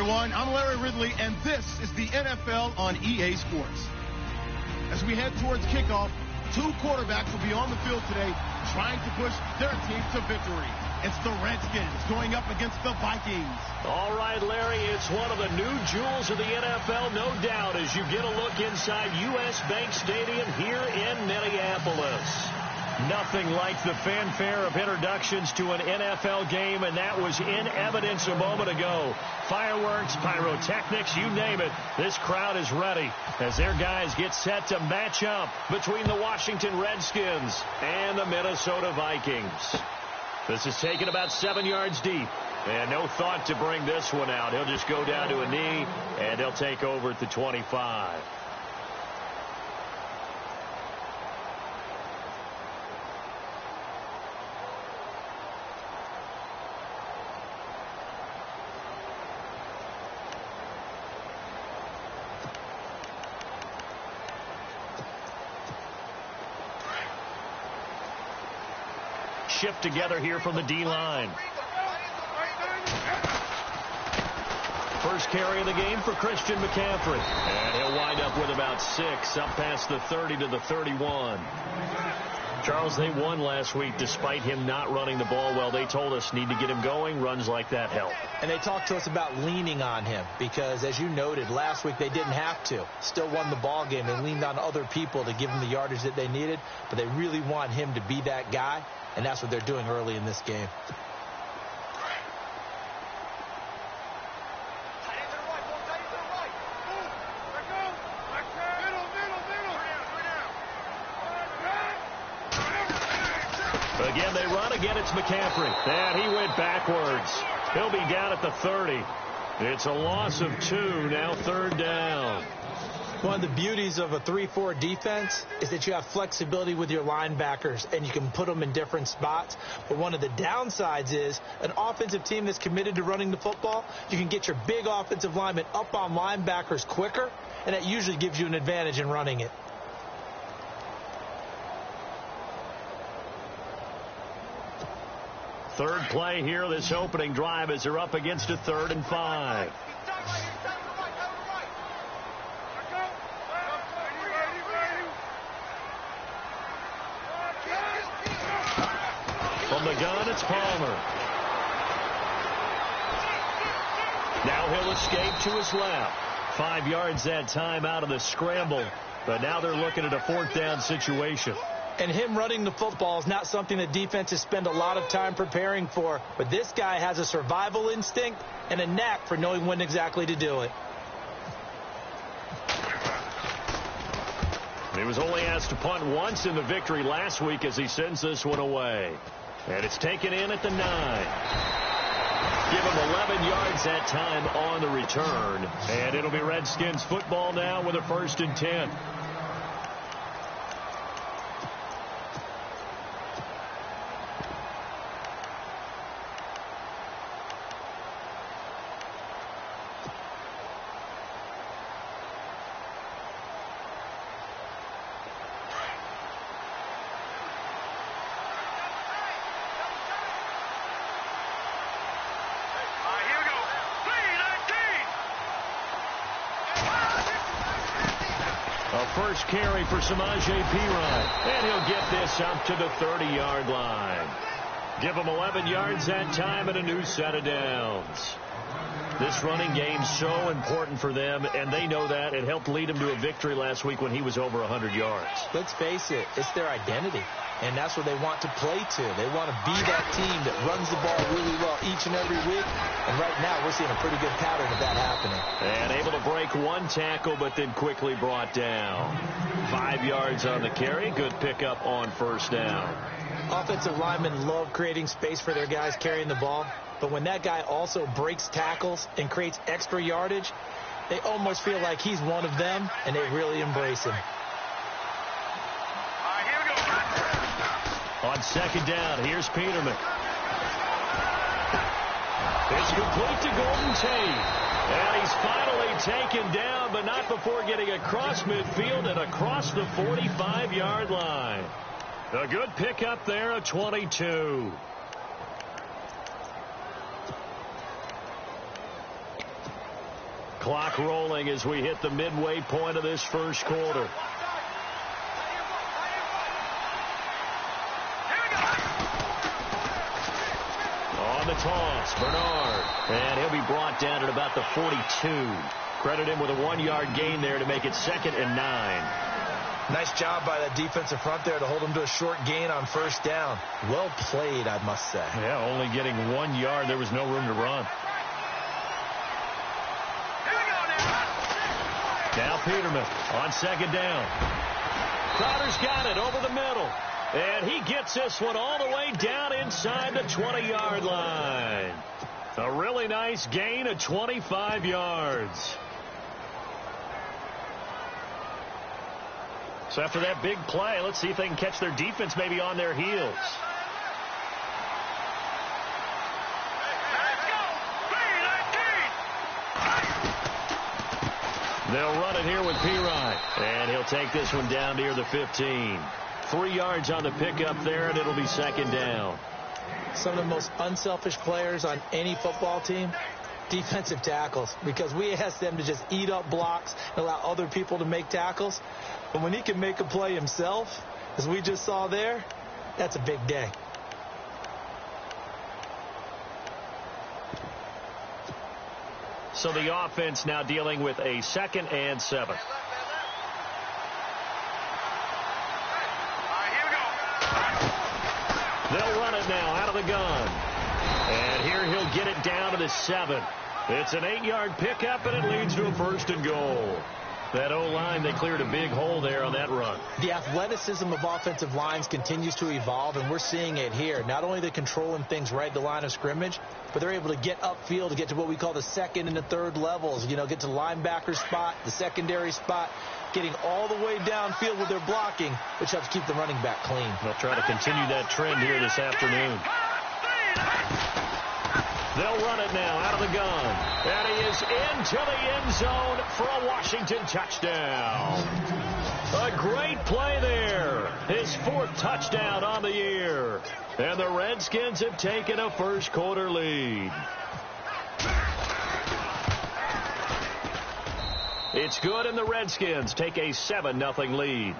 everyone. I'm Larry Ridley, and this is the NFL on EA Sports. As we head towards kickoff, two quarterbacks will be on the field today trying to push their team to victory. It's the Redskins going up against the Vikings. All right, Larry, it's one of the new jewels of the NFL, no doubt, as you get a look inside U.S. Bank Stadium here in Minneapolis. Nothing like the fanfare of introductions to an NFL game, and that was in evidence a moment ago. Fireworks, pyrotechnics, you name it. This crowd is ready as their guys get set to match up between the Washington Redskins and the Minnesota Vikings. This is taken about 7 yards deep, and no thought to bring this one out. He'll just go down to a knee, and they'll take over at the 25. Shift together here from the D-line. First carry of the game for Christian McCaffrey. And he'll wind up with about 6 up past the 30 to the 31. Charles, they won last week despite him not running the ball well. They told us need to get him going. Runs like that help. And they talked to us about leaning on him because, as you noted, last week they didn't have to. Still won the ball game. They leaned on other people to give them the yardage that they needed, but they really want him to be that guy, and that's what they're doing early in this game. Again, they run. Again, it's McCaffrey. And he went backwards. He'll be down at the 30. It's a loss of 2. Now third down. One of the beauties of a 3-4 defense is that you have flexibility with your linebackers, and you can put them in different spots. But one of the downsides is an offensive team that's committed to running the football, you can get your big offensive linemen up on linebackers quicker, and that usually gives you an advantage in running it. Third play here, this opening drive, as they're up against a 3rd and 5. From the gun, it's Palmer. Now he'll escape to his left. 5 yards that time out of the scramble. But now they're looking at a 4th down situation. And him running the football is not something that defenses spend a lot of time preparing for. But this guy has a survival instinct and a knack for knowing when exactly to do it. He was only asked to punt once in the victory last week as he sends this one away. And it's taken in at the 9. Give him 11 yards that time on the return. And it'll be Redskins football now with a 1st and 10. First carry for Samaje Perine. And he'll get this up to the 30-yard line. Give him 11 yards that time and a new set of downs. This running game's so important for them, and they know that. It helped lead him to a victory last week when he was over 100 yards. Let's face it, it's their identity, and that's what they want to play to. They want to be that team that runs the ball really well each and every week, and right now we're seeing a pretty good pattern of that happening. And able to break one tackle, but then quickly brought down. 5 yards on the carry. Good pickup on 1st down. Offensive linemen love creating space for their guys carrying the ball. But when that guy also breaks tackles and creates extra yardage, they almost feel like he's one of them, and they really embrace him. On 2nd down, here's Peterman. It's complete to Golden Tate. And he's finally taken down, but not before getting across midfield and across the 45-yard line. A good pickup there, a 22. Clock rolling as we hit the midway point of this first quarter. On the toss, Bernard. And he'll be brought down at about the 42. Credit him with a 1-yard gain there to make it 2nd and 9. Nice job by that defensive front there to hold him to a short gain on first down. Well played, I must say. Yeah, only getting 1 yard. There was no room to run. Now Peterman on 2nd down. Crowder's got it over the middle. And he gets this one all the way down inside the 20-yard line. A really nice gain of 25 yards. So after that big play, let's see if they can catch their defense maybe on their heels. They'll run it here with Pirine. And he'll take this one down near the 15. 3 yards on the pickup there, and it'll be 2nd down. Some of the most unselfish players on any football team, defensive tackles, because we ask them to just eat up blocks and allow other people to make tackles. But when he can make a play himself, as we just saw there, that's a big day. So the offense now dealing with a 2nd and 7. They'll run it now out of the gun. And here he'll get it down to the 7. It's an 8-yard pickup, and it leads to a 1st and goal. That O-line, they cleared a big hole there on that run. The athleticism of offensive lines continues to evolve, and we're seeing it here. Not only are they controlling things right at the line of scrimmage, but they're able to get upfield to get to what we call the 2nd and the 3rd levels. You know, get to the linebacker spot, the secondary spot, getting all the way downfield with their blocking, which helps keep the running back clean. They'll try to continue that trend here this afternoon. They'll run it now out of the gun. And he is into the end zone for a Washington touchdown. A great play there. His 4th touchdown on the year. And the Redskins have taken a first quarter lead. It's good, and the Redskins take a 7-0 lead.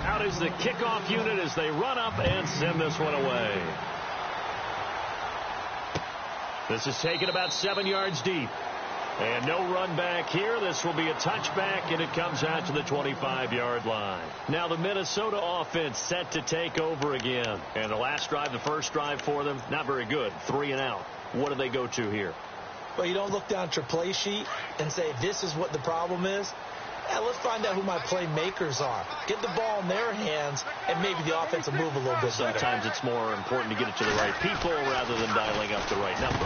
Out is the kickoff unit as they run up and send this one away. This is taken about 7 yards deep. And no run back here. This will be a touchback, and it comes out to the 25-yard line. Now the Minnesota offense set to take over again. And the last drive, the first drive for them, not very good. 3 and out. What do they go to here? Well, you don't look down at your play sheet and say, this is what the problem is. Yeah, let's find out who my playmakers are. Get the ball in their hands, and maybe the offense will move a little bit better. Sometimes it's more important to get it to the right people rather than dialing up the right number.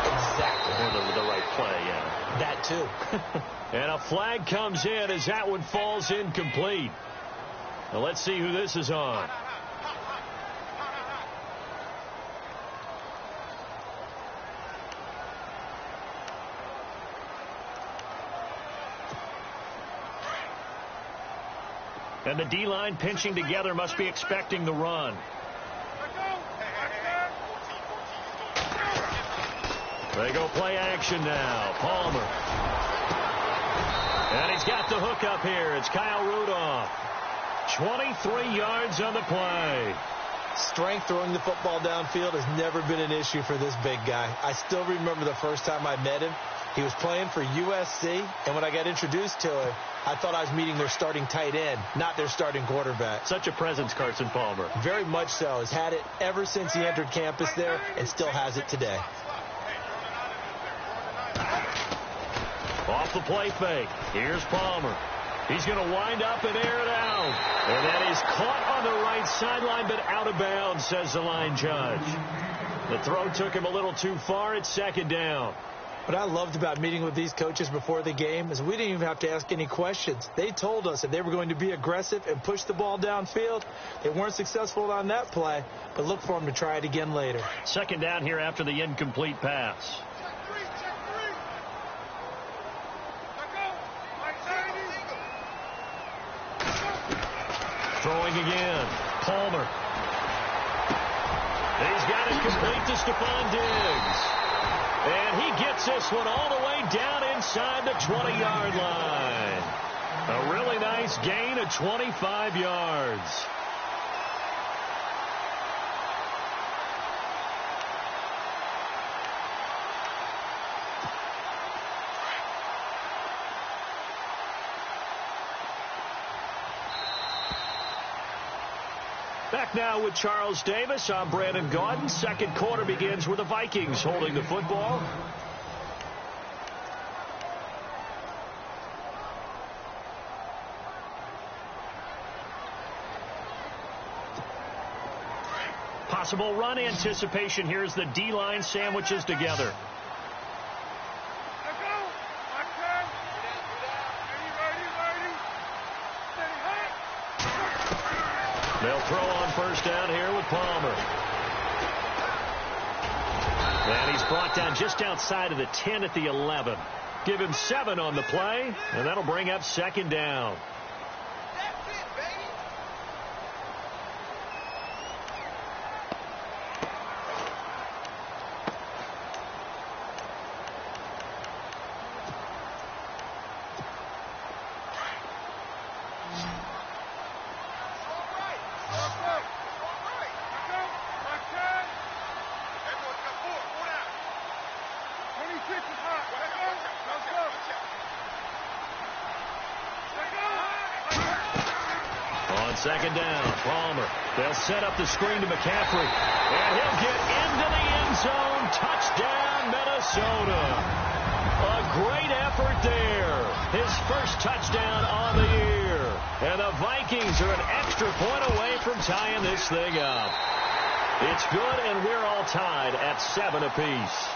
Exactly. Or the right play, yeah. That too. And a flag comes in as that one falls incomplete. Now let's see who this is on. And the D-line pinching together must be expecting the run. They go play action now. Palmer. And he's got the hook up here. It's Kyle Rudolph. 23 yards on the play. Strength throwing the football downfield has never been an issue for this big guy. I still remember the first time I met him. He was playing for USC, and when I got introduced to him, I thought I was meeting their starting tight end, not their starting quarterback. Such a presence, Carson Palmer. Very much so. Has had it ever since he entered campus there and still has it today. Off the play fake. Here's Palmer. He's going to wind up and air it out. And that is caught on the right sideline, but out of bounds, says the line judge. The throw took him a little too far. It's 2nd down. What I loved about meeting with these coaches before the game is we didn't even have to ask any questions. They told us that they were going to be aggressive and push the ball downfield. They weren't successful on that play, but look for them to try it again later. 2nd down here after the incomplete pass. Throwing again. Palmer. He's got complete to Stephon Diggs. And he gets this one all the way down inside the 20-yard line. A really nice gain of 25 yards. Back now with Charles Davis. I'm Brandon Gaudin. Second quarter begins with the Vikings holding the football. Possible run anticipation. Here's the D-line sandwiches together. They'll throw on first down here with Palmer. And he's brought down just outside of the 10 at the 11. Give him 7 on the play, and that'll bring up second down. Second down, Palmer. They'll set up the screen to McCaffrey. And he'll get into the end zone. Touchdown, Minnesota. A great effort there. His first touchdown on the year. And the Vikings are an extra point away from tying this thing up. It's good, and we're all tied at 7 apiece.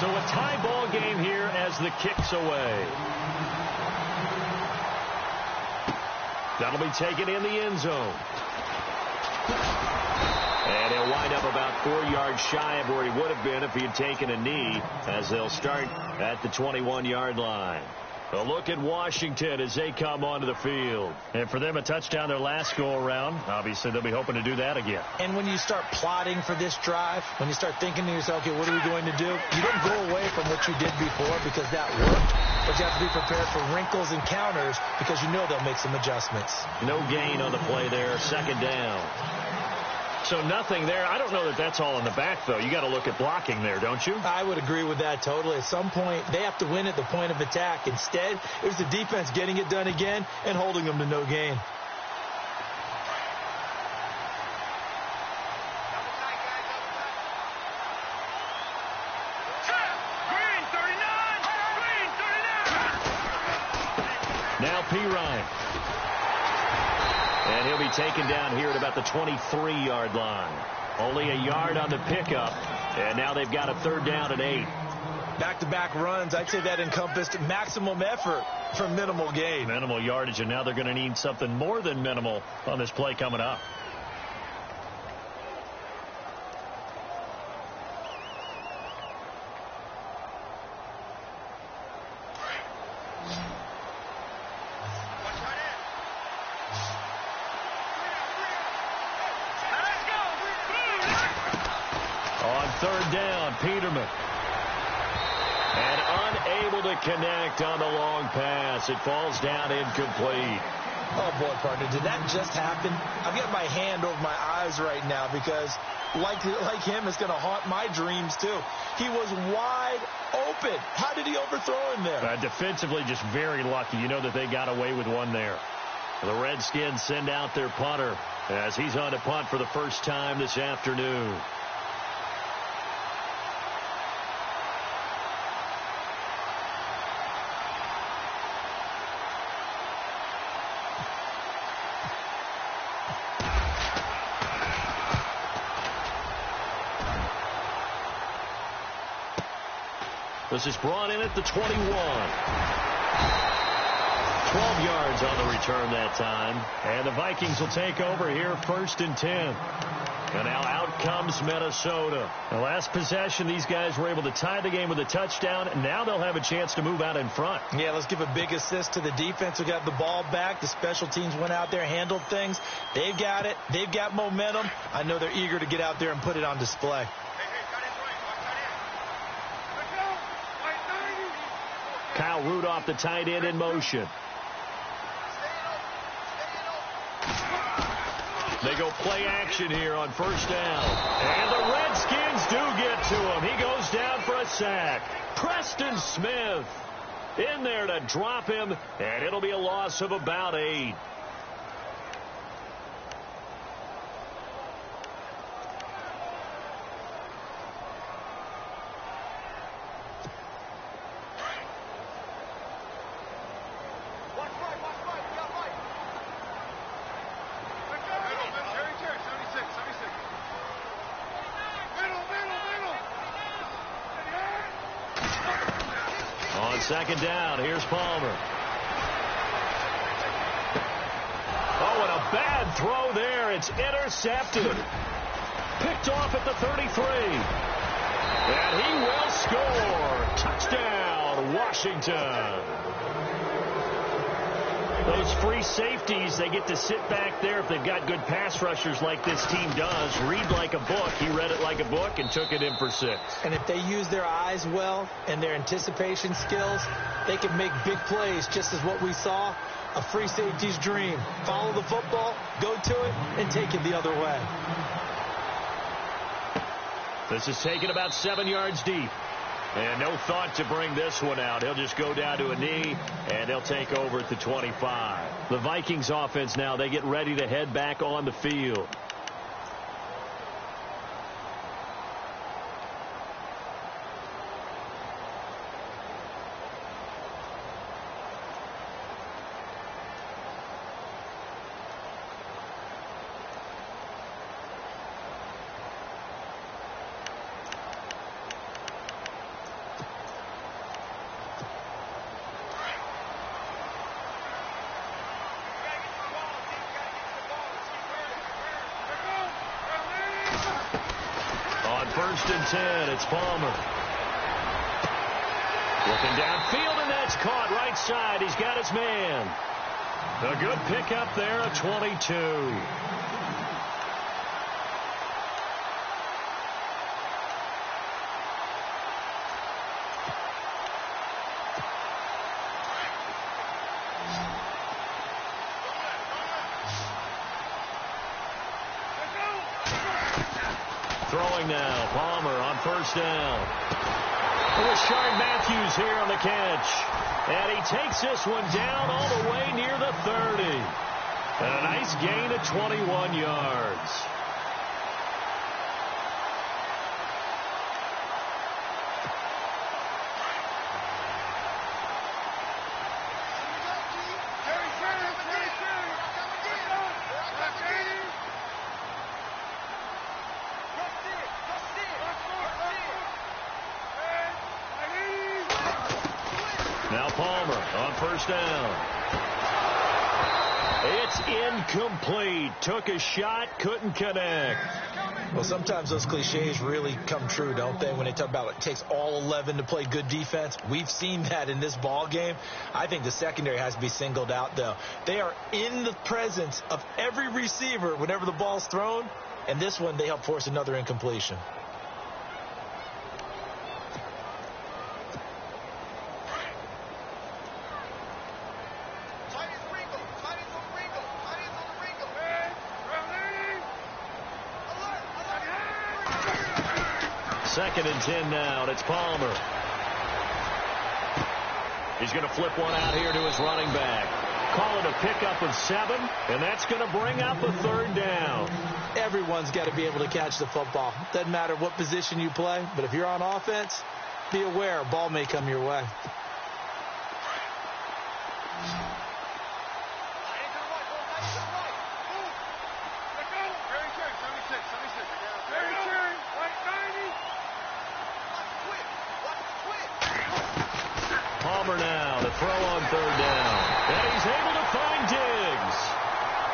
So a tie ball game here as the kick's away. That'll be taken in the end zone. And he'll wind up about 4 yards shy of where he would have been if he had taken a knee, as they'll start at the 21-yard line. A look at Washington as they come onto the field. And for them, a touchdown their last go-around. Obviously, they'll be hoping to do that again. And when you start plotting for this drive, when you start thinking to yourself, okay, what are we going to do? You don't go away from what you did before because that worked. But you have to be prepared for wrinkles and counters because you know they'll make some adjustments. No gain on the play there. Second down. So nothing there. I don't know that that's all in the back, though. You got to look at blocking there, don't you? I would agree with that totally. At some point, they have to win at the point of attack. Instead, it was the defense getting it done again and holding them to no gain. Now Pirine. And he'll be taken down here at about the 23-yard line. Only a yard on the pickup. And now they've got a third down and 8. Back-to-back runs, I'd say that encompassed maximum effort for minimal gain. Minimal yardage, and now they're going to need something more than minimal on this play coming up. Third down, Peterman. And unable to connect on the long pass. It falls down incomplete. Oh, boy, partner, did that just happen? I've got my hand over my eyes right now because, like him, it's going to haunt my dreams, too. He was wide open. How did he overthrow him there? Defensively, just very lucky. You know that they got away with one there. The Redskins send out their punter as he's on to punt for the first time this afternoon. This is brought in at the 21. 12 yards on the return that time. And the Vikings will take over here 1st and 10. And now out comes Minnesota. The last possession, these guys were able to tie the game with a touchdown. And now they'll have a chance to move out in front. Yeah, let's give a big assist to the defense who got the ball back. The special teams went out there, handled things. They've got it. They've got momentum. I know they're eager to get out there and put it on display. Kyle Rudolph, the tight end, in motion. They go play action here on first down. And the Redskins do get to him. He goes down for a sack. Preston Smith in there to drop him, and it'll be a loss of about 8. Second down. Here's Palmer. Oh, and a bad throw there. It's intercepted. Picked off at the 33. And he will score. Touchdown, Washington. Those free safeties, they get to sit back there if they've got good pass rushers like this team does. Read like a book. He read it like a book and took it in for 6. And if they use their eyes well and their anticipation skills, they can make big plays, just as what we saw, a free safety's dream. Follow the football, go to it, and take it the other way. This is taken about 7 yards deep. And no thought to bring this one out. He'll just go down to a knee, and they'll take over at the 25. The Vikings offense now, they get ready to head back on the field. First and 10, it's Palmer. Looking downfield, and that's caught right side. He's got his man. A good pickup there, a 22. Throwing now, Palmer on first down. Rashard Matthews here on the catch. And he takes this one down all the way near the 30. And a nice gain of 21 yards. Now Palmer on first down. It's incomplete. Took a shot, couldn't connect. Well, sometimes those cliches really come true, don't they? When they talk about it takes all 11 to play good defense. We've seen that in this ball game. I think the secondary has to be singled out, though. They are in the presence of every receiver whenever the ball's thrown. And this one, they help force another incompletion. Second and 10 now, and it's Palmer. He's going to flip one out here to his running back. Call it a pickup of 7, and that's going to bring up a third down. Everyone's got to be able to catch the football. Doesn't matter what position you play, but if you're on offense, be aware a ball may come your way. Palmer now to throw on third down. And he's able to find Diggs.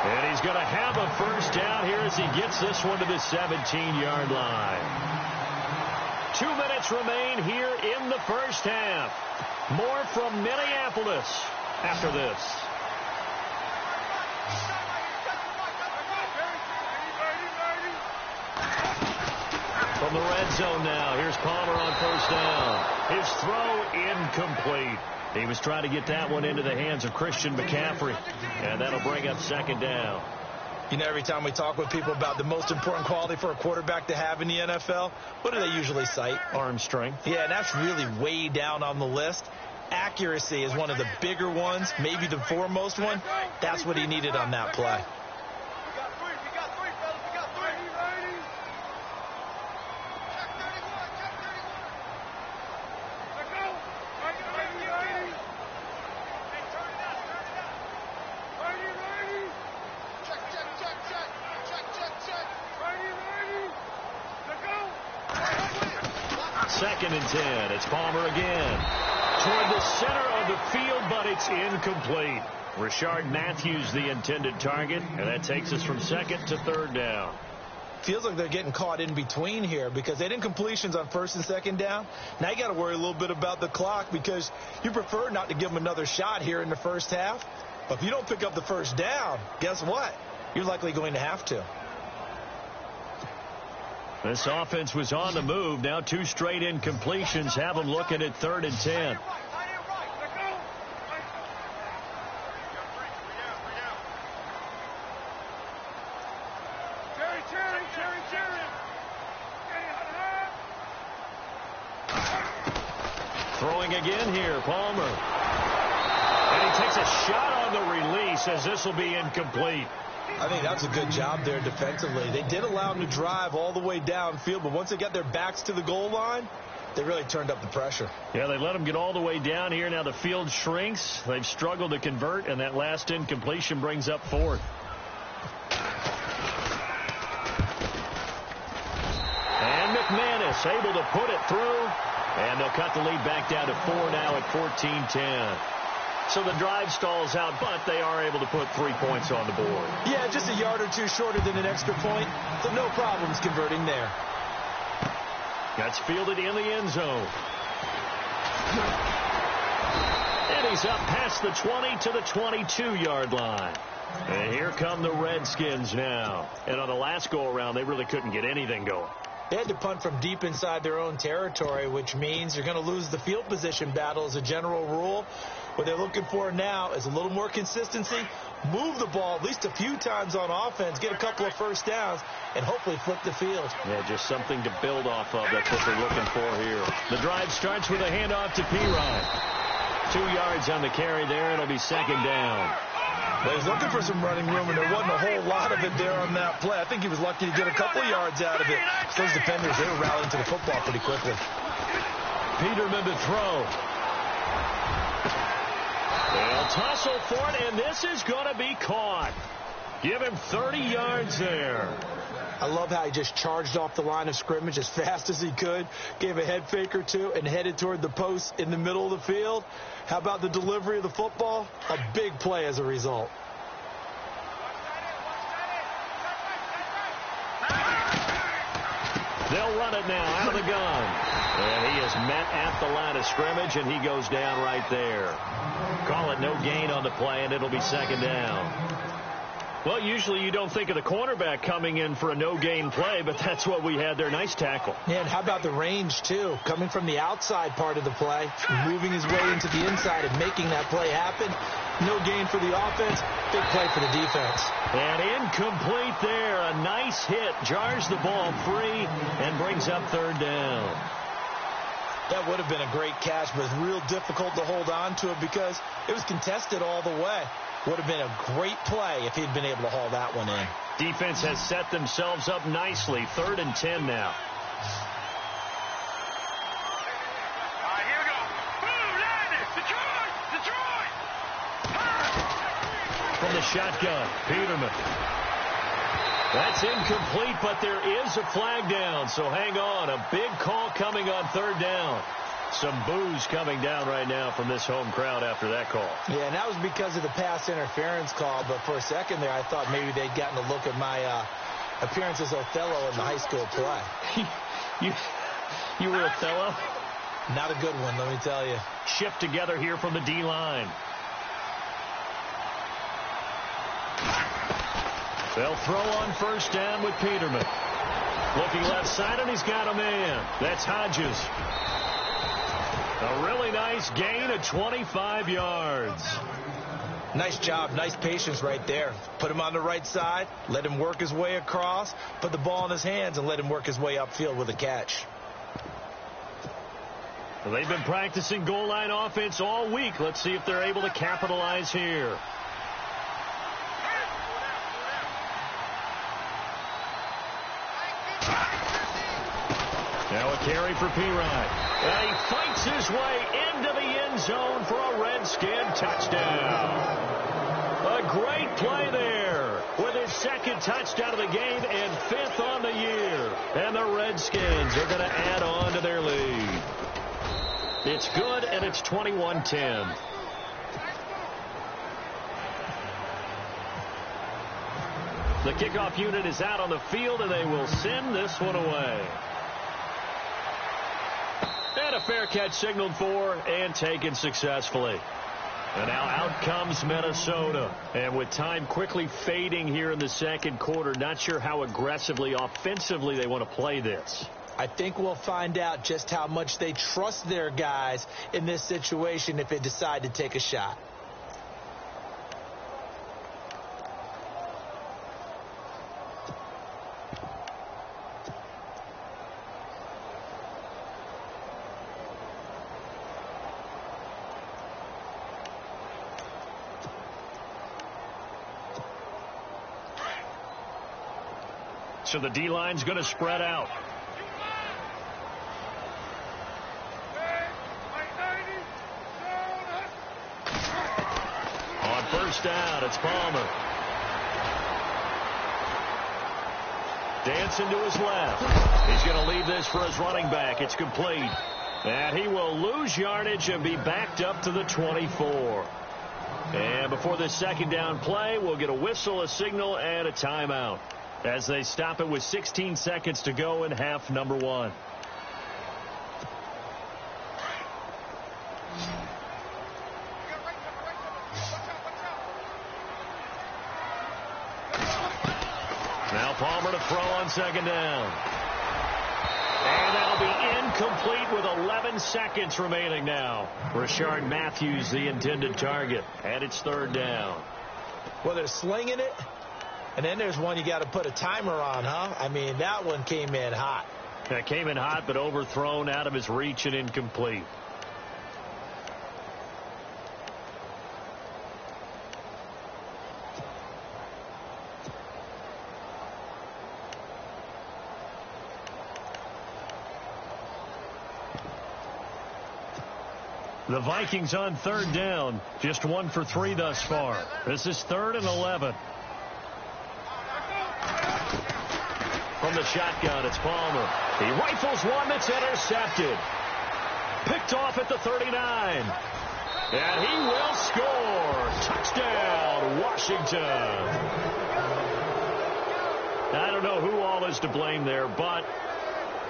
And he's going to have a first down here as he gets this one to the 17-yard line. 2 minutes remain here in the first half. More from Minneapolis after this. From the red zone now, here's Palmer on first down. His throw incomplete. He was trying to get that one into the hands of Christian McCaffrey, and that'll bring up second down. You know, every time we talk with people about the most important quality for a quarterback to have in the NFL, what do they usually cite? Arm strength. Yeah, and that's really way down on the list. Accuracy is one of the bigger ones, maybe the foremost one. That's what he needed on that play. Second and 10. It's Palmer again. Toward the center of the field, but it's incomplete. Rashard Matthews, the intended target, and that takes us from second to third down. Feels like they're getting caught in between here because they didn't completions on first and second down. Now you got to worry a little bit about the clock because you prefer not to give them another shot here in the first half. But if you don't pick up the first down, guess what? You're likely going to have to. This offense was on the move. Now 2 straight incompletions have them looking at third and 10. Throwing again here, Palmer. And he takes a shot on the release as this will be incomplete. I think that's a good job there defensively. They did allow him to drive all the way downfield, but once they got their backs to the goal line, they really turned up the pressure. Yeah, they let him get all the way down here. Now the field shrinks. They've struggled to convert, and that last incompletion brings up fourth. And McManus able to put it through, and they'll cut the lead back down to 4 now at 14-10. So the drive stalls out, but they are able to put 3 points on the board. Yeah, just a yard or two shorter than an extra point, so no problems converting there. That's fielded in the end zone. And he's up past the 20 to the 22-yard line. And here come the Redskins now. And on the last go-around, they really couldn't get anything going. They had to punt from deep inside their own territory, which means you're going to lose the field position battle as a general rule. What they're looking for now is a little more consistency, move the ball at least a few times on offense, get a couple of first downs, and hopefully flip the field. Yeah, just something to build off of. That's what they're looking for here. The drive starts with a handoff to P-Ryan. 2 yards on the carry there. It'll be second down. Well, he's looking for some running room, and there wasn't a whole lot of it there on that play. I think he was lucky to get a couple of yards out of it. Those defenders, they were rallying to the football pretty quickly. Peterman to throw. They'll tussle for it, and this is going to be caught. Give him 30 yards there. I love how he just charged off the line of scrimmage as fast as he could, gave a head fake or two, and headed toward the post in the middle of the field. How about the delivery of the football? A big play as a result. They'll run it now out of the gun. And he is met at the line of scrimmage, and he goes down right there. Call it no gain on the play, and it'll be second down. Well, usually you don't think of the cornerback coming in for a no-gain play, but that's what we had there. Nice tackle. Yeah, and how about the range, too? Coming from the outside part of the play, moving his way into the inside and making that play happen. No gain for the offense, big play for the defense. And incomplete there. A nice hit. Jars the ball free and brings up third down. That would have been a great catch, but it's real difficult to hold on to it because it was contested all the way. Would have been a great play if he'd been able to haul that one in. Defense has set themselves up nicely. 3rd and 10 now. Here we go. Boom, Landis, Detroit! From the shotgun, Peterman. That's incomplete, but there is a flag down, so hang on. A big call coming on 3rd down. Some boos coming down right now from this home crowd after that call. Yeah, and that was because of the pass interference call. But for a second there, I thought maybe they'd gotten a look at my appearance as Othello in the high school play. You were Othello? Not a good one, let me tell you. Shift together here from the D-line. They'll throw on first down with Peterman. Looking left side, and he's got a man. That's Hodges. A really nice gain of 25 yards. Nice job, nice patience right there. Put him on the right side, let him work his way across, put the ball in his hands, and let him work his way upfield with a catch. Well, they've been practicing goal line offense all week. Let's see if they're able to capitalize here. Now a carry for P-Rod. And he fights his way into the end zone for a Redskin touchdown. A great play there with his second touchdown of the game and fifth on the year. And the Redskins are going to add on to their lead. It's good, and it's 21-10. The kickoff unit is out on the field, and they will send this one away. And a fair catch signaled for and taken successfully. And now out comes Minnesota. And with time quickly fading here in the second quarter, not sure how aggressively, offensively they want to play this. I think we'll find out just how much they trust their guys in this situation if they decide to take a shot. So the D-line's going to spread out. On first down, it's Palmer. Dancing to his left. He's going to leave this for his running back. It's complete. And he will lose yardage and be backed up to the 24. And before this second down play, we'll get a whistle, a signal, and a timeout as they stop it with 16 seconds to go in half number one. Now Palmer to throw on second down. And that'll be incomplete with 11 seconds remaining now. Rashard Matthews, the intended target. And it's third down. Well, they're slinging it. And then there's one you got to put a timer on, huh? I mean, that one came in hot. That came in hot, but overthrown, out of his reach, and incomplete. The Vikings on third down, just 1 for 3 thus far. This is 3rd and 11. From the shotgun, it's Palmer. He rifles one that's intercepted. Picked off at the 39. And he will score. Touchdown, Washington. I don't know who all is to blame there, but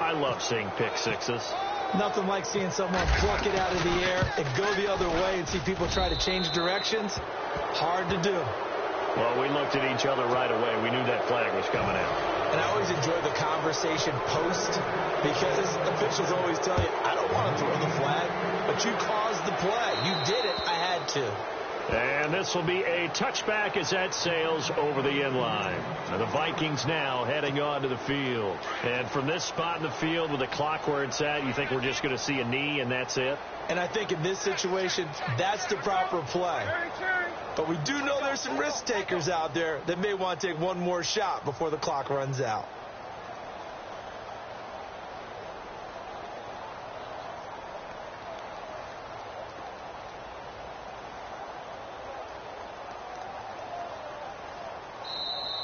I love seeing pick sixes. Nothing like seeing someone pluck it out of the air and go the other way and see people try to change directions. Hard to do. Well, we looked at each other right away. We knew that flag was coming out. And I always enjoy the conversation post because officials always tell you, I don't want to throw the flag, but you caused the play. You did it. I had to. And this will be a touchback as that sails over the end line. And the Vikings now heading onto the field. And from this spot in the field with the clock where it's at, you think we're just going to see a knee and that's it? And I think in this situation, that's the proper play. But we do know there's some risk takers out there that may want to take one more shot before the clock runs out.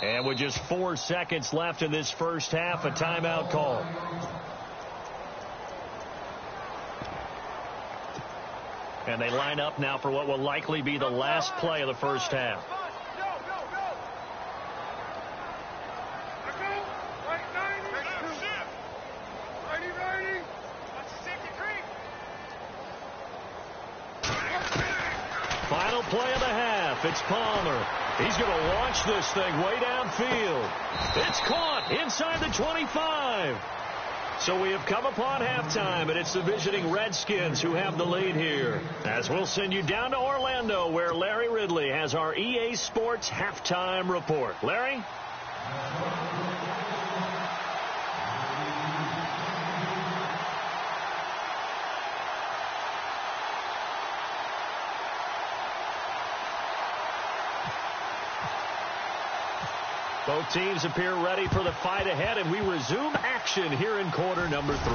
And with just 4 seconds left in this first half, a timeout call. And they line up now for what will likely be the last play of the first half. Final play of the half. It's Palmer. He's going to launch this thing way downfield. It's caught inside the 25. So we have come upon halftime, and it's the visiting Redskins who have the lead here. As we'll send you down to Orlando, where Larry Ridley has our EA Sports halftime report. Larry? Both teams appear ready for the fight ahead, and we resume action here in quarter number 3.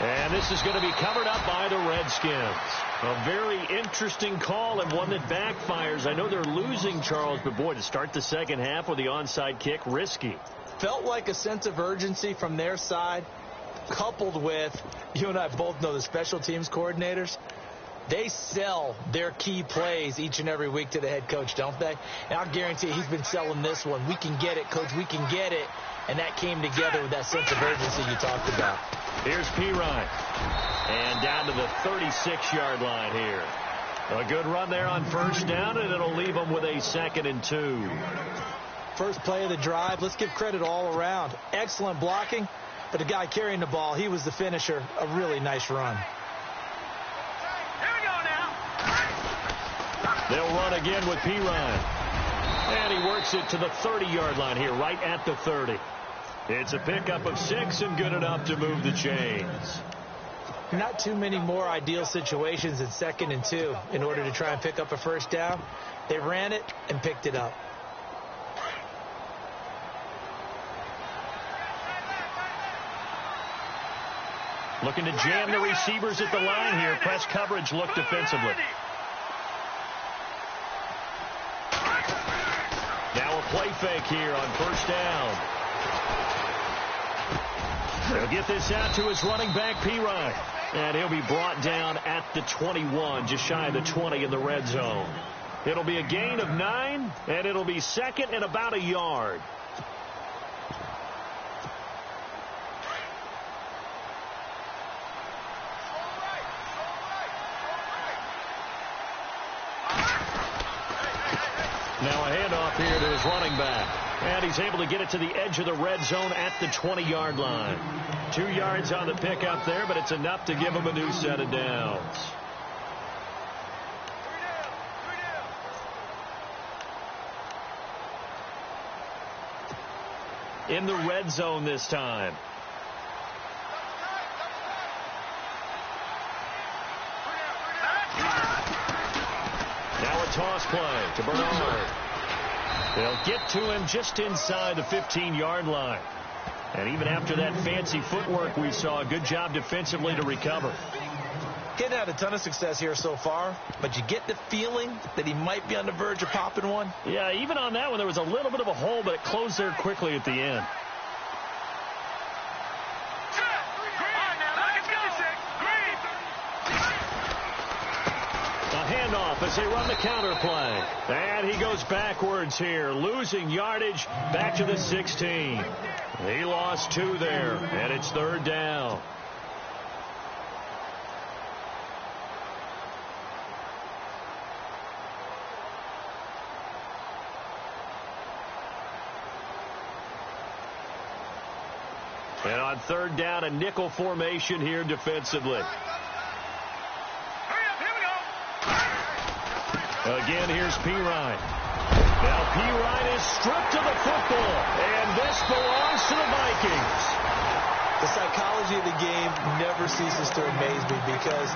And this is going to be covered up by the Redskins. A very interesting call and one that backfires. I know they're losing, Charles, but boy, to start the second half with the onside kick, risky. Felt like a sense of urgency from their side, coupled with, you and I both know the special teams coordinators. They sell their key plays each and every week to the head coach, don't they? And I'll guarantee you he's been selling this one. We can get it, coach. We can get it. And that came together with that sense of urgency you talked about. Here's Pirine. And down to the 36-yard line here. A good run there on first down, and it'll leave them with a 2nd and 2. First play of the drive. Let's give credit all around. Excellent blocking. But the guy carrying the ball, he was the finisher. A really nice run. They'll run again with Pirine. And he works it to the 30-yard line here, right at the 30. It's a pickup of 6 and good enough to move the chains. Not too many more ideal situations in 2nd and 2 in order to try and pick up a first down. They ran it and picked it up. Looking to jam the receivers at the line here. Press coverage look defensively. Now a play fake here on first down. He'll get this out to his running back, Pirine. And he'll be brought down at the 21, just shy of the 20 in the red zone. It'll be a gain of 9, and it'll be 2nd and about a yard. Now a handoff here to his running back. And he's able to get it to the edge of the red zone at the 20-yard line. 2 yards on the pickup there, but it's enough to give him a new set of downs. In the red zone this time. Now a toss play to Bernard. They'll get to him just inside the 15-yard line. And even after that fancy footwork we saw, a good job defensively to recover. Getting had a ton of success here so far, but you get the feeling that he might be on the verge of popping one. Yeah, even on that one, there was a little bit of a hole, but it closed there quickly at the end. Handoff as they run the counter play. And he goes backwards here, losing yardage back to the 16. He lost 2 there, and it's 3rd down. And on 3rd down, a nickel formation here defensively. Again, here's Pirine. Now Pirine is stripped of the football, and this belongs to the Vikings. The psychology of the game never ceases to amaze me because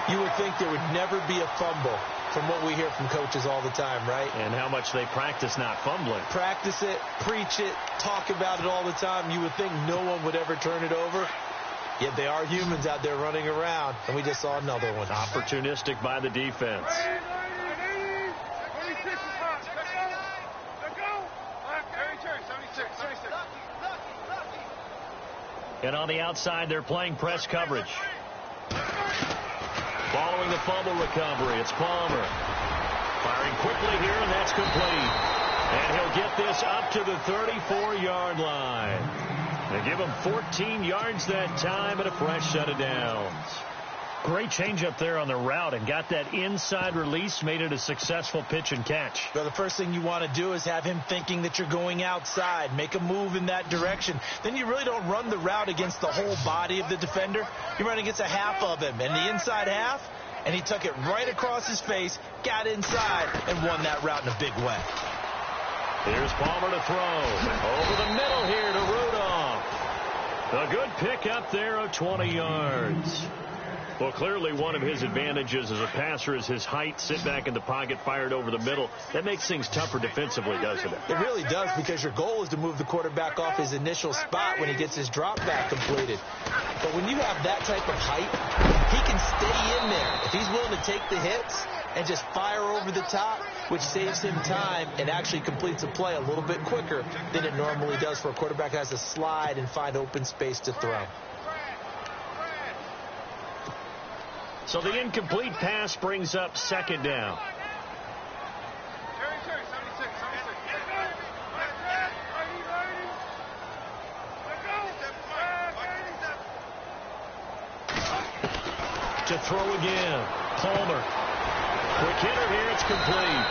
you would think there would never be a fumble from what we hear from coaches all the time, right? And how much they practice not fumbling. Practice it, preach it, talk about it all the time. You would think no one would ever turn it over. Yet they are humans out there running around, and we just saw another one. Opportunistic by the defense. And on the outside, they're playing press coverage. Following the fumble recovery, it's Palmer. Firing quickly here, and that's complete. And he'll get this up to the 34-yard line. They give him 14 yards that time and a fresh set of downs. Great change up there on the route and got that inside release, made it a successful pitch and catch. Well, the first thing you want to do is have him thinking that you're going outside, make a move in that direction. Then you really don't run the route against the whole body of the defender. You run against a half of him, and the inside half, and he took it right across his face, got inside, and won that route in a big way. Here's Palmer to throw. Over the middle here to Rudolph. A good pick up there of 20 yards. Well, clearly one of his advantages as a passer is his height. Sit back in the pocket, fired over the middle. That makes things tougher defensively, doesn't it? It really does, because your goal is to move the quarterback off his initial spot when he gets his drop back completed. But when you have that type of height, he can stay in there. If he's willing to take the hits and just fire over the top, which saves him time and actually completes a play a little bit quicker than it normally does for a quarterback that has to slide and find open space to throw. So the incomplete pass brings up second down. To throw again. Palmer. Quick hitter here. It's complete.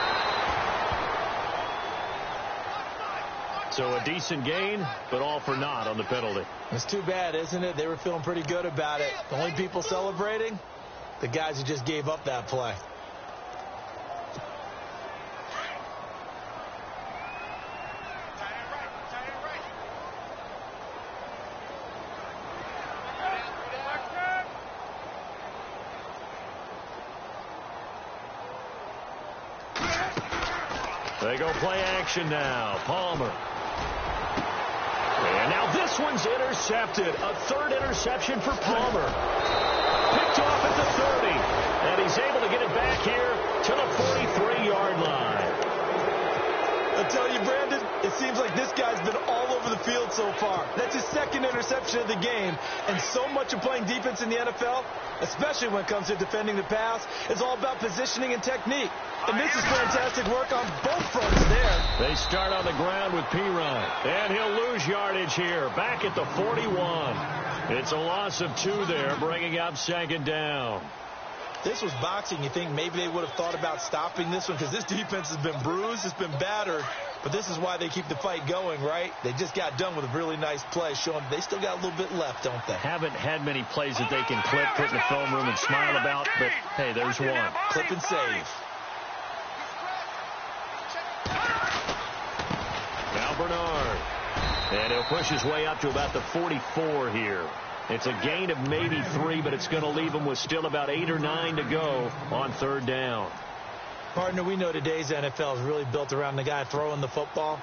So a decent gain, but all for naught on the penalty. It's too bad, isn't it? They were feeling pretty good about it. The only people celebrating, the guys who just gave up that play. They go play action now. Palmer. And now this one's intercepted. A third interception for Palmer. Picked off at the 30. And he's able to get it back here to the 43-yard line. I'll tell you, Brandon, it seems like this guy's been all over the field so far. That's his second interception of the game. And so much of playing defense in the NFL, especially when it comes to defending the pass, is all about positioning and technique. And this is fantastic work on both fronts there. They start on the ground with P-Ryan. And he'll lose yardage here. Back at the 41. It's a loss of 2 there, bringing up second down. This was boxing. You think maybe they would have thought about stopping this one, because this defense has been bruised, it's been battered. But this is why they keep the fight going, right? They just got done with a really nice play, showing they still got a little bit left, don't they? Haven't had many plays that they can clip, put in the film room, and smile about. But, hey, there's one. Clip and save. Now Bernard. And he'll push his way up to about the 44 here. It's a gain of maybe 3, but it's going to leave him with still about 8 or 9 to go on third down. Partner, we know today's NFL is really built around the guy throwing the football.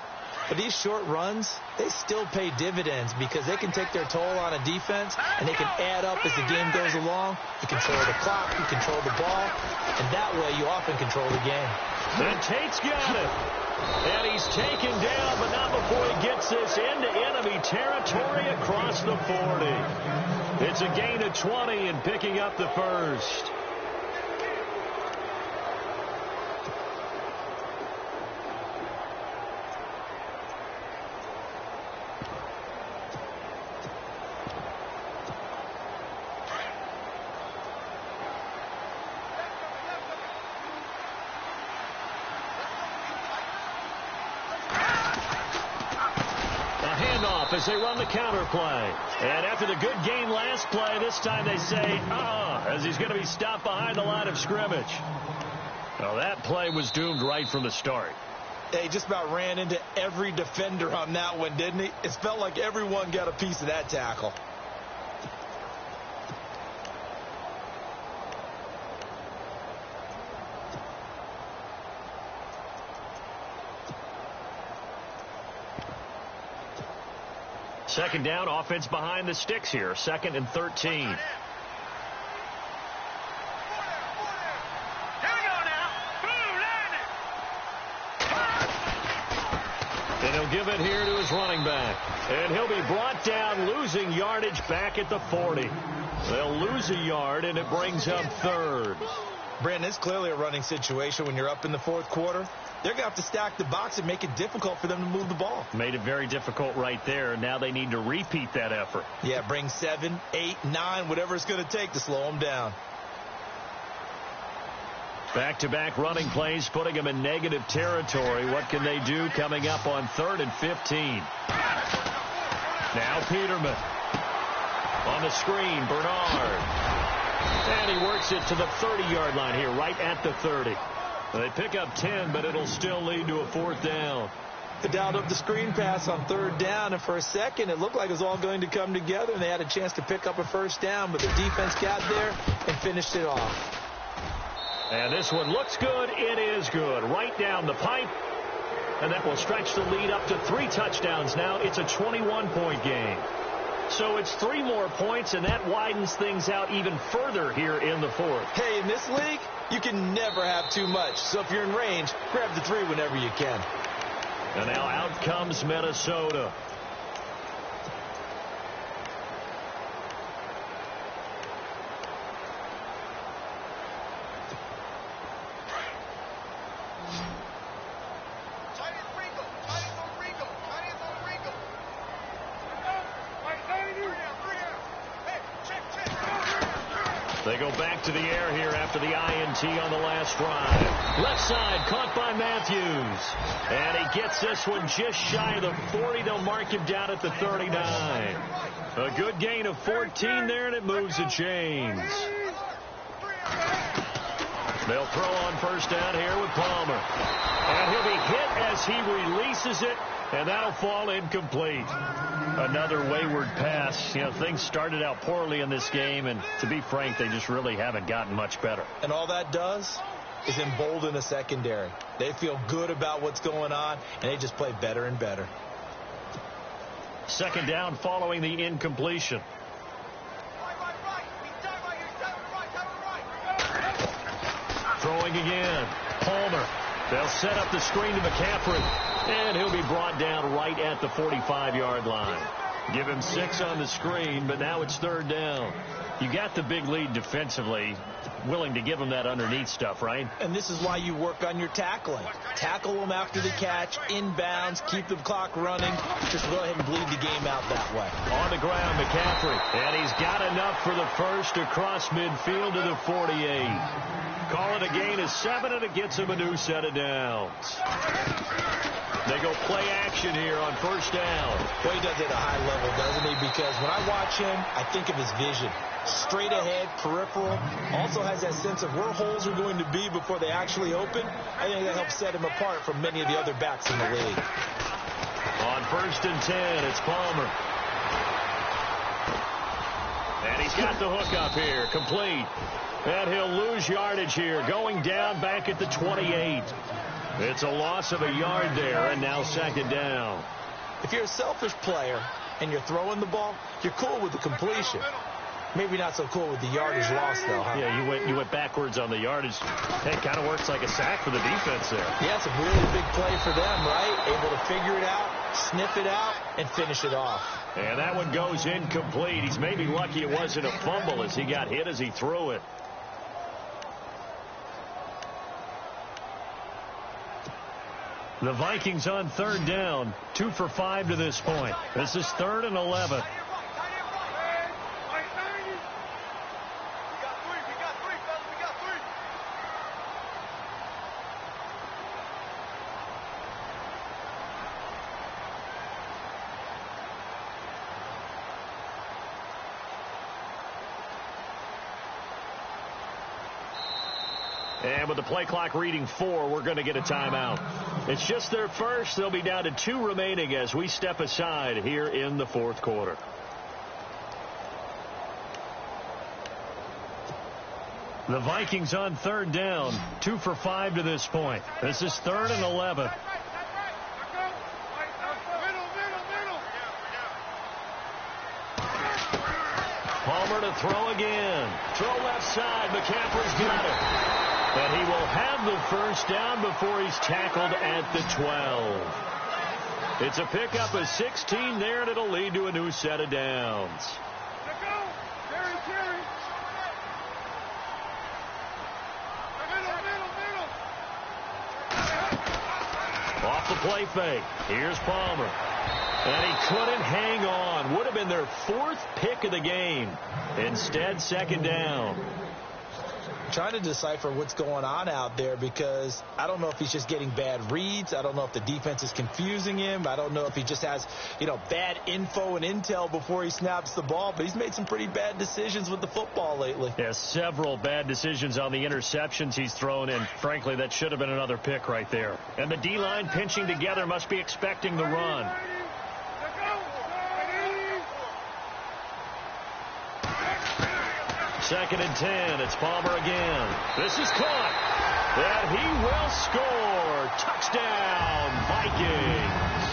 But these short runs, they still pay dividends, because they can take their toll on a defense, and they can add up as the game goes along. You control the clock, you control the ball, and that way you often control the game. And Tate's got it. And he's taken down, but not before he gets this into enemy territory across the 40. It's a gain of 20 and picking up the first. As they run the counter play. And after the good game last play, this time they say, as he's going to be stopped behind the line of scrimmage. Well, that play was doomed right from the start. He just about ran into every defender on that one, didn't he? It felt like everyone got a piece of that tackle. Second down, offense behind the sticks here. 2nd and 13. And he'll give it here to his running back. And he'll be brought down, losing yardage back at the 40. They'll lose a yard, and it brings up third. Brandon, it's clearly a running situation when you're up in the fourth quarter. They're going to have to stack the box and make it difficult for them to move the ball. Made it very difficult right there. Now they need to repeat that effort. Yeah, bring 7, 8, 9, whatever it's going to take to slow them down. Back-to-back running plays, putting them in negative territory. What can they do coming up on 3rd and 15? Now Peterman. On the screen, Bernard. And he works it to the 30-yard line here, right at the 30. They pick up 10, but it'll still lead to a 4th down. They dialed up the screen pass on 3rd down, and for a second, it looked like it was all going to come together, and they had a chance to pick up a 1st down, but the defense got there and finished it off. And this one looks good. It is good. Right down the pipe. And that will stretch the lead up to 3 touchdowns now. It's a 21-point game. So it's 3 more points, and that widens things out even further here in the 4th. Hey, in this league, you can never have too much. So if you're in range, grab the 3 whenever you can. And now out comes Minnesota. They go back to the air here after the INT on the last drive. Left side caught by Matthews. And he gets this one just shy of the 40. They'll mark him down at the 39. A good gain of 14 there, and it moves the chains. They'll throw on 1st down here with Palmer. And he'll be hit as he releases it, and that'll fall incomplete. Another wayward pass. You know, things started out poorly in this game, and to be frank, they just really haven't gotten much better. And all that does is embolden the secondary. They feel good about what's going on, and they just play better and better. 2nd down following the incompletion. Throwing again. Palmer. They'll set up the screen to McCaffrey. And he'll be brought down right at the 45-yard line. Give him 6 on the screen, but now it's 3rd down. You got the big lead defensively. Willing to give him that underneath stuff, right? And this is why you work on your tackling. Tackle them after the catch, inbounds, keep the clock running. Just go ahead and bleed the game out that way. On the ground, McCaffrey. And he's got enough for the first across midfield to the 48. Call it a gain of 7, and it gets him a new set of downs. They go play action here on 1st down. Well, he does it at a high level, doesn't he? Because when I watch him, I think of his vision. Straight ahead, peripheral. Also has that sense of where holes are going to be before they actually open. I think that helps set him apart from many of the other backs in the league. On 1st and 10, it's Palmer. And he's got the hook up here, complete. And he'll lose yardage here, going down back at the 28. It's a loss of a yard there, and now 2nd down. If you're a selfish player and you're throwing the ball, you're cool with the completion. Maybe not so cool with the yardage loss, though, huh? Yeah, you went backwards on the yardage. Hey, it kind of works like a sack for the defense there. Yeah, it's a really big play for them, right? Able to figure it out, sniff it out, and finish it off. And that one goes incomplete. He's maybe lucky it wasn't a fumble as he got hit as he threw it. The Vikings on 3rd down, 2 for 5 to this point. This is 3rd and 11. And with the play clock reading 4, we're going to get a timeout. It's just their first. They'll be down to 2 remaining as we step aside here in the 4th quarter. The Vikings on 3rd down, 2 for 5 to this point. This is 3rd and 11. Palmer to throw again. Throw left side. McCaffrey's got it. And he will have the 1st down before he's tackled at the 12. It's a pickup of 16 there, and it'll lead to a new set of downs. Off the play fake. Here's Palmer. And he couldn't hang on. Would have been their 4th pick of the game. Instead, second down. Trying to decipher what's going on out there, because I don't know if he's just getting bad reads. I don't know if the defense is confusing him. I don't know if he just has, bad info and intel before he snaps the ball. But he's made some pretty bad decisions with the football lately. Yeah, several bad decisions on the interceptions he's thrown, and frankly, that should have been another pick right there. And the D-line pinching together must be expecting the run. Second and 10. It's Palmer again. This is caught. And he will score. Touchdown, Vikings.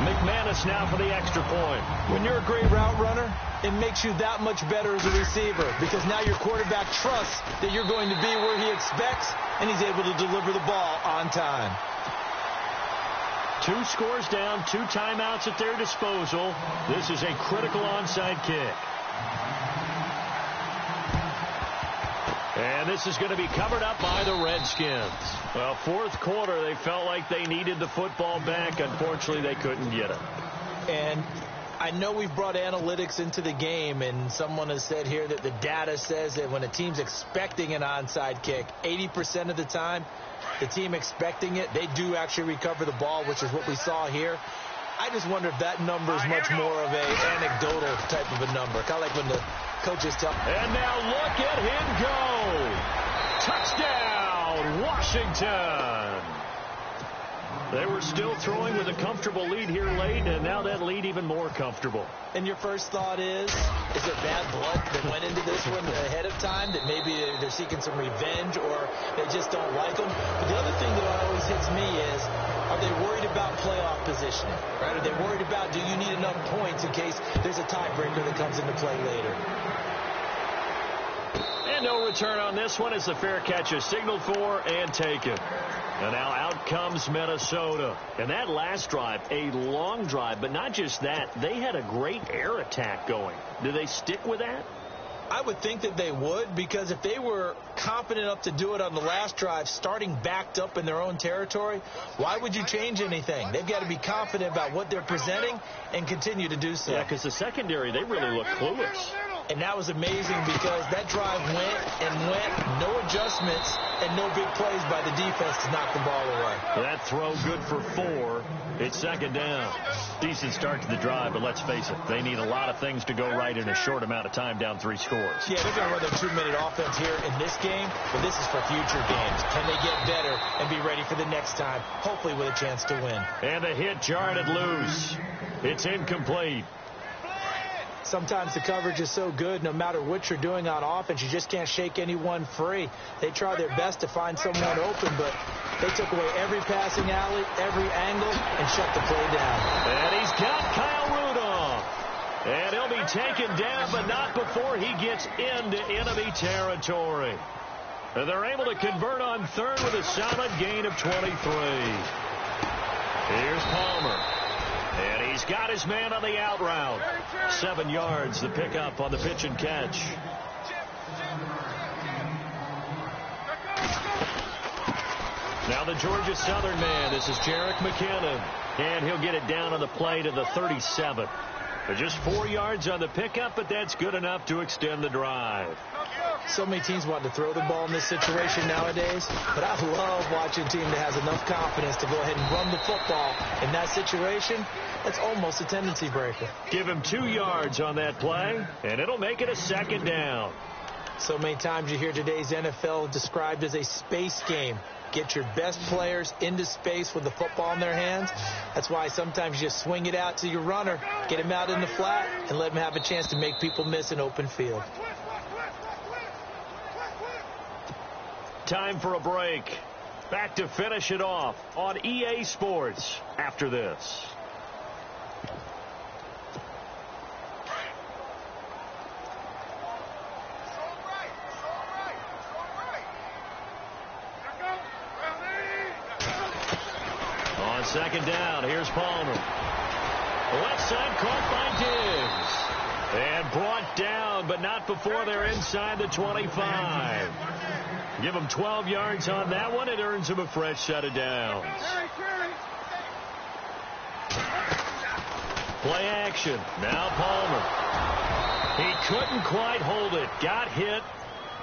McManus now for the extra point. When you're a great route runner, it makes you that much better as a receiver, because now your quarterback trusts that you're going to be where he expects, and he's able to deliver the ball on time. 2 scores down, 2 timeouts at their disposal. This is a critical onside kick. And this is going to be covered up by the Redskins. Well, 4th quarter, they felt like they needed the football back. Unfortunately, they couldn't get it. And I know we've brought analytics into the game, and someone has said here that the data says that when a team's expecting an onside kick, 80% of the time, the team expecting it, they do actually recover the ball, which is what we saw here. I just wonder if that number is much more of a anecdotal type of a number, kind of like when the coaches tell. And now look at him go. Touchdown, Washington. They were still throwing with a comfortable lead here late, and now that lead even more comfortable. And your first thought is there bad blood that went into this one ahead of time, that maybe they're seeking some revenge, or they just don't like them? But the other thing that always hits me is, are they worried about playoff positioning? Right? Are they worried about, do you need enough points in case there's a tiebreaker that comes into play later? And no return on this one as the fair catch is signaled for and taken. And now out comes Minnesota. And that last drive, a long drive, but not just that. They had a great air attack going. Do they stick with that? I would think that they would, because if they were confident enough to do it on the last drive, starting backed up in their own territory, why would you change anything? They've got to be confident about what they're presenting and continue to do so. Yeah, because the secondary, they really look clueless. And that was amazing, because that drive went and went, no adjustments, and no big plays by the defense to knock the ball away. That throw good for 4. It's second down. Decent start to the drive, but let's face it, they need a lot of things to go right in a short amount of time, down 3 scores. Yeah, they're going to run their 2-minute offense here in this game, but this is for future games. Can they get better and be ready for the next time, hopefully with a chance to win? And the hit jarred it loose. It's incomplete. Sometimes the coverage is so good, no matter what you're doing on offense, you just can't shake anyone free. They try their best to find someone open, but they took away every passing alley, every angle, and shut the play down. And he's got Kyle Rudolph. And he'll be taken down, but not before he gets into enemy territory. And they're able to convert on third with a solid gain of 23. Here's Palmer. And he's got his man on the out route. 7 yards, the pickup on the pitch and catch. Now the Georgia Southern man. This is Jerick McKinnon. And he'll get it down on the play to the 37. But just 4 yards on the pickup, but that's good enough to extend the drive. So many teams want to throw the ball in this situation nowadays, but I love watching a team that has enough confidence to go ahead and run the football in that situation. That's almost a tendency breaker. Give him 2 yards on that play, and it'll make it a second down. So many times you hear today's NFL described as a space game. Get your best players into space with the football in their hands. That's why sometimes you just swing it out to your runner, get him out in the flat, and let him have a chance to make people miss an open field. Time for a break. Back to finish it off on EA Sports after this. On second down, here's Palmer. Left side caught by Diggs. And brought down, but not before they're inside the 25. Give him 12 yards on that one. It earns him a fresh set of downs. Play action. Now Palmer. He couldn't quite hold it. Got hit.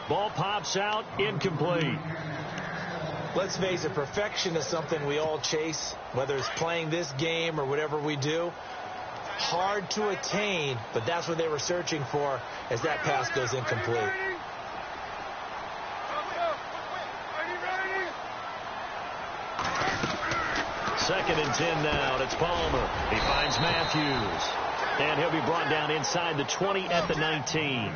Ball pops out. Incomplete. Let's face it, perfection is something we all chase, whether it's playing this game or whatever we do. Hard to attain, but that's what they were searching for as that pass goes incomplete. Second and 10 now. It's Palmer. He finds Matthews. And he'll be brought down inside the 20 at the 19.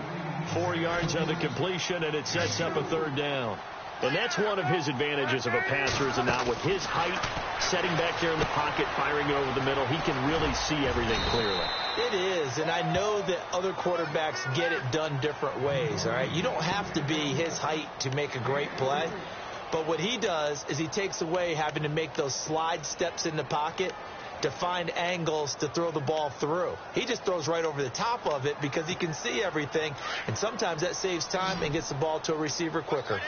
4 yards on the completion, and it sets up a third down. And that's one of his advantages of a passer, is not with his height, setting back there in the pocket, firing over the middle. He can really see everything clearly. It is, and I know that other quarterbacks get it done different ways, all right? You don't have to be his height to make a great play. But what he does is he takes away having to make those slide steps in the pocket to find angles to throw the ball through. He just throws right over the top of it because he can see everything, and sometimes that saves time and gets the ball to a receiver quicker.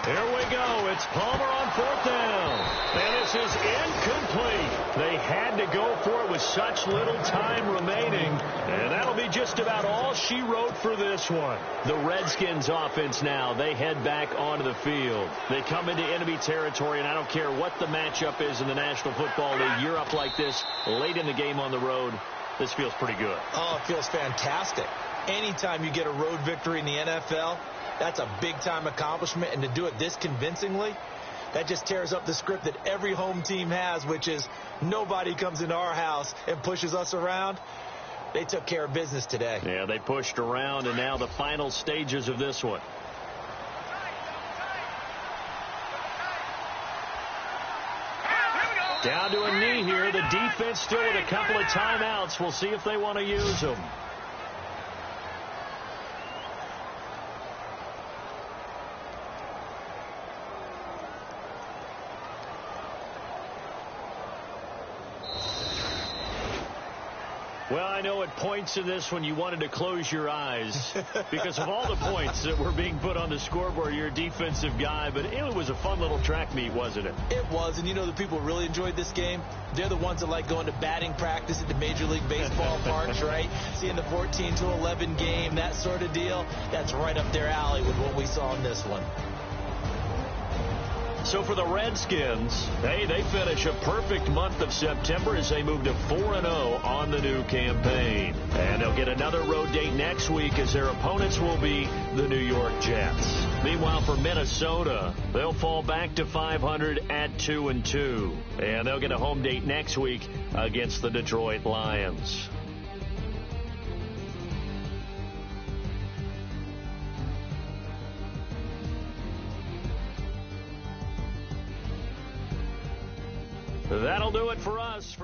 Here we go. It's Palmer on fourth down. And this is incomplete. They had to go for it with such little time remaining. And that'll be just about all she wrote for this one. The Redskins offense now, they head back onto the field. They come into enemy territory, and I don't care what the matchup is in the National Football League. You're up like this late in the game on the road. This feels pretty good. Oh, it feels fantastic. Anytime you get a road victory in the NFL, that's a big-time accomplishment, and to do it this convincingly, that just tears up the script that every home team has, which is nobody comes into our house and pushes us around. They took care of business today. Yeah, they pushed around, and now the final stages of this one. Down to a knee here. The defense still with a couple of timeouts. We'll see if they want to use them. Well, I know at points in this when you wanted to close your eyes because of all the points that were being put on the scoreboard. You're a defensive guy, but it was a fun little track meet, wasn't it? It was, and you know the people who really enjoyed this game? They're the ones that like going to batting practice at the Major League Baseball parks, right? Seeing the 14-11 game, that sort of deal. That's right up their alley with what we saw in this one. So for the Redskins, hey, they finish a perfect month of September as they move to 4-0 on the new campaign. And they'll get another road date next week as their opponents will be the New York Jets. Meanwhile, for Minnesota, they'll fall back to 500 at 2-2. And they'll get a home date next week against the Detroit Lions. That'll do it for us.